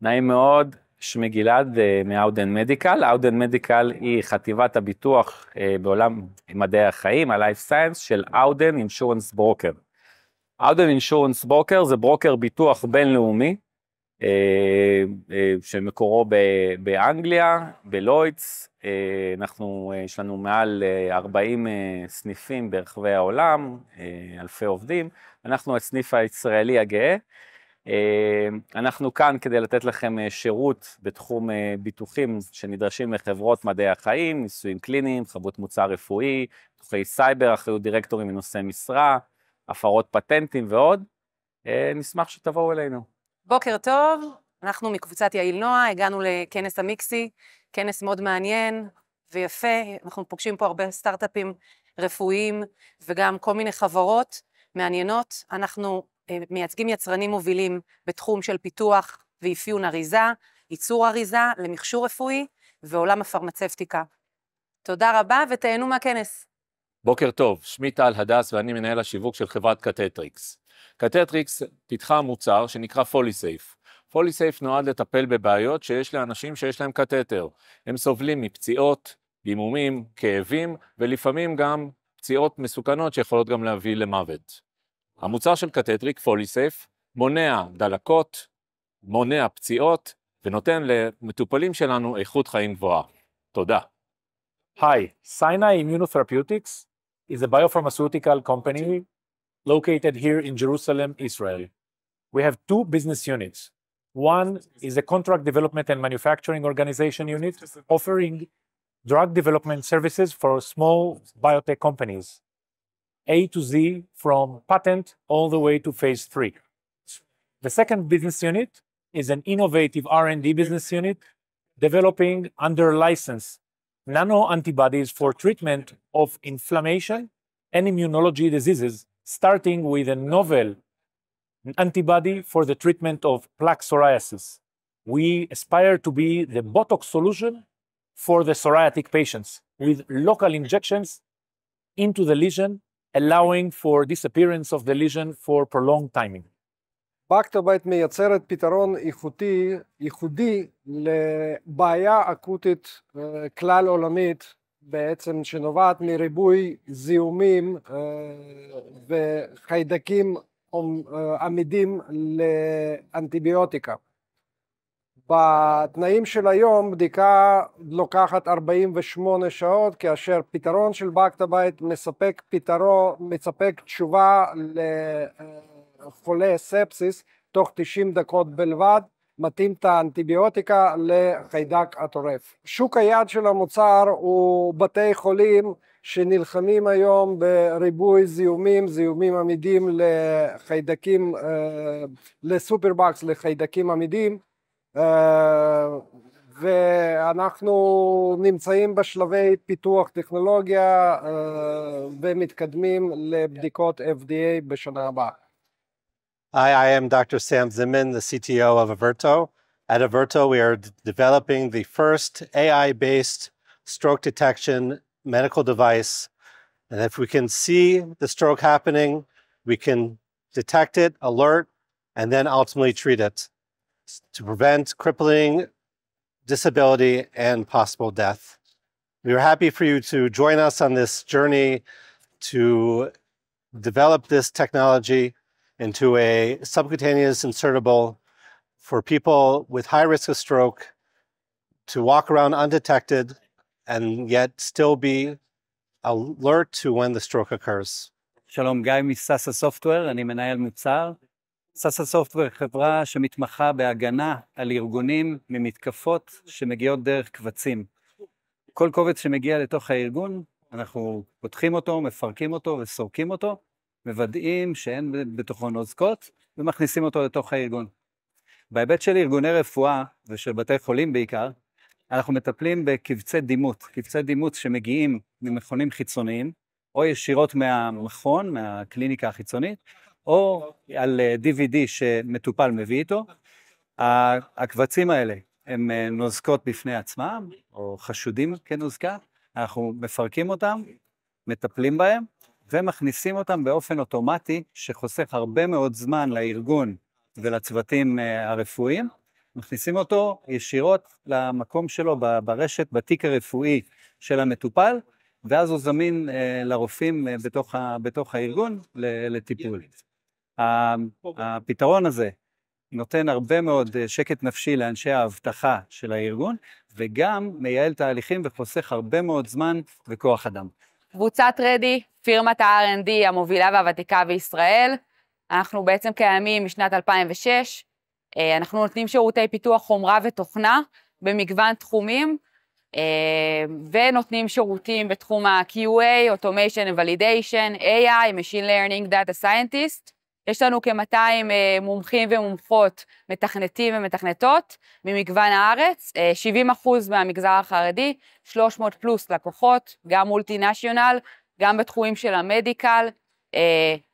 נעים מאוד, שמי גלעד מאודן מדיקל. אודן מדיקל היא חטיבת הביטוח בעולם מדעי החיים, ה-Life Science של אודן אינשורנס ברוקר. אודן אינשורנס ברוקר זה ברוקר ביטוח בינלאומי, שמקורו באנגליה, בלוידס. יש לנו מעל 40 סניפים ברחבי העולם, אלפי עובדים. אנחנו הסניף הישראלי הגאה. אנחנו כאן כדי לתת לכם שירות בתחום ביטוחים שנדרשים לחברות מדעי החיים, ניסויים קליניים, חבות מוצר רפואי, ביטוחי סייבר, אחריות דירקטורים ונושאי משרה, הפרות פטנטים ועוד. נשמח שתבואו אלינו. בוקר טוב, אנחנו מקבוצת יעיל נועה, הגענו לכנס המיקסי, כנס מאוד מעניין ויפה. אנחנו פוגשים פה הרבה סטארט-אפים רפואיים וגם כל מיני חברות מעניינות. אנחנו מייצגים יצרנים מובילים בתחום של פיתוח ואפיון אריזה, ייצור אריזה למכשור רפואי ועולם הפרמצבטיקה. תודה רבה ותהנו מהכנס. בוקר טוב, שמי טל הדס ואני מנהל השיווק של חברת קתטריקס. קתטריקס פיתחה מוצר שנקרא פוליסייף. פוליסייף נועד לטפל בבעיות שיש לאנשים שיש להם קתטר. הם סובלים מפציעות, דימומים, כאבים ולפעמים גם פציעות מסוכנות שיכולות גם להביא למוות. המוצר של קתטריק, פוליסייף, מונע דלקות, מונע פציעות, ונותן למטופלים שלנו איכות חיים גבוהה. תודה. Hi, Sinai Immunotherapeutics is a biopharmaceutical company located here in Jerusalem, Israel. We have two business units. One is a contract development and manufacturing organization unit offering drug development services for small biotech companies. A to Z from patent all the way to phase 3. The second business unit is an innovative R&D business unit developing under license nano antibodies for treatment of inflammation and immunology diseases, starting with a novel antibody for the treatment of plaque psoriasis. We aspire to be the Botox solution for the psoriatic patients with local injections into the lesion, allowing for disappearance of the lesion for prolonged timing. בקטובייט מייצרת פתרון ייחודי לבעיה אקוטית כלל עולמית, בעצם שנובעת מריבוי זיהומים וחיידקים עמידים לאנטיביוטיקה. בתנאים של היום בדיקה לוקחת 48 שעות, כאשר פתרון של בקטובייט מספק תשובה לחולה ספסיס תוך 90 דקות בלבד, מתאים את האנטיביוטיקה לחיידק הטורף. שוק היעד של המוצר הוא בתי חולים שנלחמים היום בריבוי זיהומים עמידים לחיידקים, לסופרבקס, לחיידקים עמידים, ואנחנו נמצאים בשלבי פיתוח טכנולוגיה ומתקדמים לבדיקות FDA בשנה הבאה. Hi, I am Dr. Sam Zimin, the CTO of Averto. At Averto, we are developing the first AI-based stroke detection medical device. And if we can see the stroke happening, we can detect it, alert, and then ultimately treat it to prevent crippling disability and possible death. We are happy for you to join us on this journey to develop this technology into a subcutaneous insertable for people with high risk of stroke to walk around undetected and yet still be alert to when the stroke occurs. שלום, גיא מסאסה סופטוור, אני מנהל מוצר. סאסה סופטוור חברה שמתמחה בהגנה על ארגונים ממתקפות שמגיעות דרך קבצים. כל קובץ שמגיע לתוך הארגון, אנחנו פותחים אותו, מפרקים אותו וסורקים אותו, מוודאים שאין בתוכו נוזקות ומכניסים אותו לתוך הארגון. בהיבט של ארגוני רפואה ושל בתי חולים בעיקר, אנחנו מטפלים בקבצי דימות, קבצי דימות שמגיעים ממכונים חיצוניים, או ישירות מהמכון, מהקליניקה החיצונית, או על DVD שמטופל מביא איתו. הקבצים האלה הם נוזקות בפני עצמם, או חשודים כנוזקה, אנחנו מפרקים אותם, מטפלים בהם, ומכניסים אותם באופן אוטומטי, שחוסך הרבה מאוד זמן לארגון ולצוותים הרפואיים, מכניסים אותו ישירות למקום שלו ברשת, בתיק הרפואי של המטופל, ואז הוא זמין לרופאים בתוך הארגון לטיפול. הפתרון הזה נותן הרבה מאוד שקט נפשי לאנשי האבטחה של הארגון, וגם מייעל תהליכים וחוסך הרבה מאוד זמן וכוח אדם. קבוצת רדי, פירמת ה-R&D המובילה והוותיקה בישראל. אנחנו בעצם קיימים משנת 2006. אנחנו נותנים שירותי פיתוח חומרה ותוכנה במגוון תחומים, ונותנים שירותים בתחום ה-QA, Automation and Validation, AI, Machine Learning, Data Scientist. יש לנו כ-200 מומחים ומומחות, מתכנתים ומתכנתות ממגוון הארץ, 70% מהמגזר החרדי, 300 פלוס לקוחות, גם מולטינשיונל, גם בתחומים של המדיקל,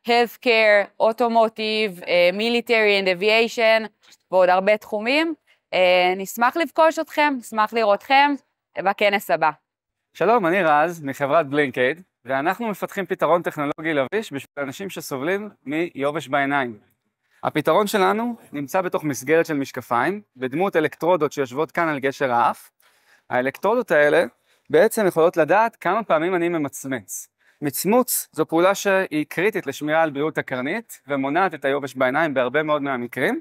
healthcare, automotive, military and aviation, ועוד הרבה תחומים. נשמח לפגוש אתכם, נשמח לראותכם בכנס הבא. שלום, אני רז מחברת בלינקייד, ואנחנו מפתחים פתרון טכנולוגי לביש בשביל אנשים שסובלים מיובש בעיניים. הפתרון שלנו נמצא בתוך מסגרת של משקפיים, בדמות אלקטרודות שיושבות כאן על גשר האף. האלקטרודות האלה בעצם יכולות לדעת כמה פעמים אני ממצמץ. מצמוץ זו פעולה שהיא קריטית לשמירה על בריאות הקרנית, ומונעת את היובש בעיניים בהרבה מאוד מהמקרים.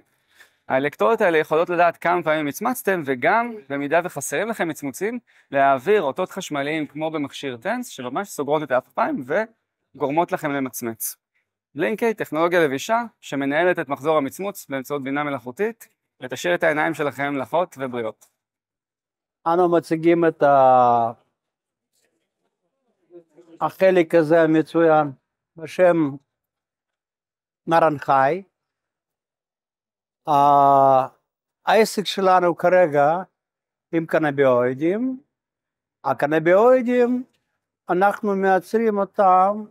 האלקטרודות האלה יכולות לדעת כמה פעמים מצמצתם, וגם במידה וחסרים לכם מצמוצים, להעביר אותות חשמליים כמו במכשיר טנס, שממש סוגרות את האפיים וגורמות לכם למצמץ. בלינקייד, טכנולוגיה לבישה, שמנהלת את מחזור המצמוץ באמצעות בינה מלאכותית, ותשאיר את העיניים שלכם לחות ובריאות. אנו מציגים את החלק הזה המצוין בשם נרנחי. העסק שלנו כרגע עם קנביואידים. הקנביואידים, אנחנו מייצרים אותם,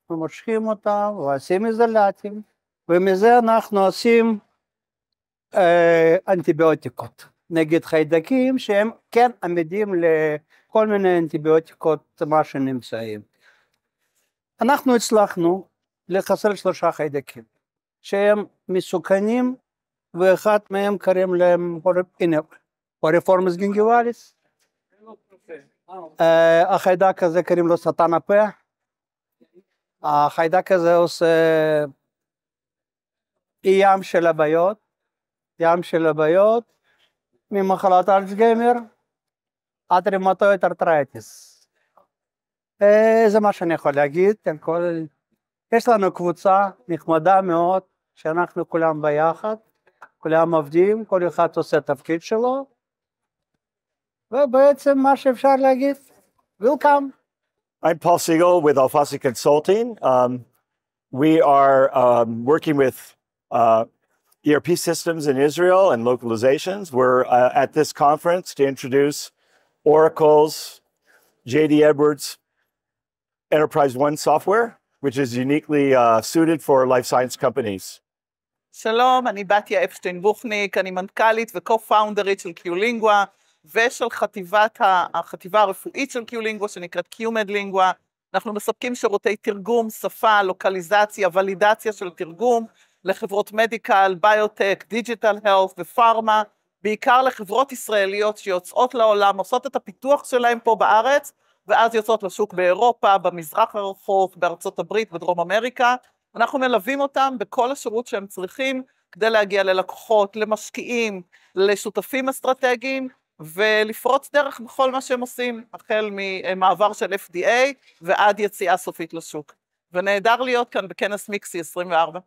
ומושכים אותם, ועושים איזולטים, ומזה אנחנו עושים אנטיביוטיקות נגד חיידקים, שהם כן עמידים לכל מיני אנטיביוטיקות מה שנמצאים. אנחנו הצלחנו לחסל 3 חיידקים, שהם מסוכנים, ואחד מהם קוראים להם פוריפורמוס גינגיואליס. החיידק הזה קוראים לו סרטן הפה. החיידק הזה עושה ים של הבעיות, ממחלת אלצהיימר עד רימטואיד ארתרייטיס. זה מה שאני יכול להגיד. יש לנו קבוצה נחמדה מאוד, שאנחנו כולם ביחד, כולם עובדים, כל אחד עושה תפקיד שלו, ובעצם מה שאפשר להגיד, Welcome. I'm Paul Siegel with Alfasi Consulting. We are working with ERP systems in Israel and localizations. We're at this conference to introduce Oracle's JD Edwards Enterprise One software, which is uniquely suited for life science companies. שלום, אני בתיה אפשטיין בוכניק, אני מנכ"לית וקו-פאונדרית של קיולינגווה, ושל החטיבה הרפואית של קיולינגווה, שנקראת קיומד-לינגווה. אנחנו מספקים שירותי תרגום, שפה, לוקליזציה, ולידציה של תרגום, לחברות מדיקל, ביוטק, דיג'יטל הלף ופארמה, בעיקר לחברות ישראליות שיוצאות לעולם, עושות את הפיתוח שלהם פה בארץ, ואז יוצאות לשוק באירופה, במזרח הרחוק, בארצות הברית, בדרום אמריקה. אנחנו מלווים אותם בכל השירות שהם צריכים, כדי להגיע ללקוחות, למשקיעים, לשותפים אסטרטגיים, ולפרוץ דרך בכל מה שהם עושים, החל ממעבר של FDA ועד יציאה סופית לשוק. ונהדר להיות כאן בכנס מיקסי 24.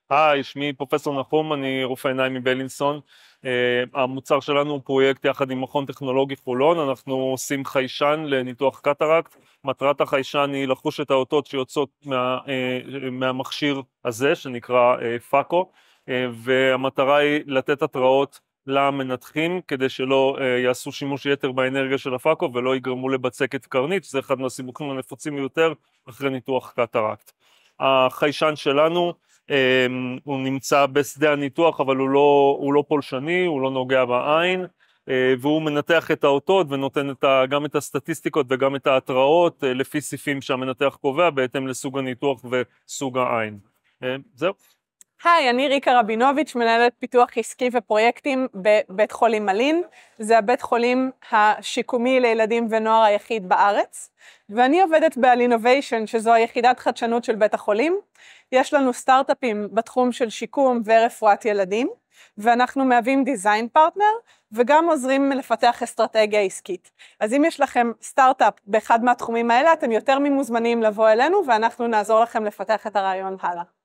היי, שמי פרופסור נחום, אני רופא עיניים מבלינסון. המוצר שלנו הוא פרויקט יחד עם מכון טכנולוגי חולון, אנחנו עושים חיישן לניתוח קטרקט. מטרת החיישן היא לחוש את האותות שיוצאות מהמכשיר הזה, שנקרא פאקו, והמטרה היא לתת התראות למנתחים, כדי שלא יעשו שימוש יתר באנרגיה של הפאקו, ולא יגרמו לבצקת קרנית, שזה אחד מהסיבוכים הנפוצים ביותר אחרי ניתוח קטרקט. החיישן שלנו, הוא נמצא בשדה הניתוח, אבל הוא לא פולשני, הוא לא נוגע בעין, והוא מנתח את האותות ונותן גם את הסטטיסטיקות וגם את ההתראות לפי סעיפים שהמנתח קובע, בהתאם לסוג הניתוח וסוג העין. זהו. היי, אני ריקה רבינוביץ', מנהלת פיתוח עסקי ופרויקטים בבית חולים מלין. זה הבית חולים השיקומי לילדים ונוער היחיד בארץ. ואני עובדת ב-Innovation, שזו היחידת חדשנות של בית החולים. יש לנו סטארט-אפים בתחום של שיקום ורפואת ילדים, ואנחנו מהווים דיזיין פרטנר, וגם עוזרים לפתח אסטרטגיה עסקית. אז אם יש לכם סטארט-אפ באחד מהתחומים האלה, אתם יותר ממוזמנים לבוא אלינו, ואנחנו נעזור לכם לפתח את הרעיון הלאה.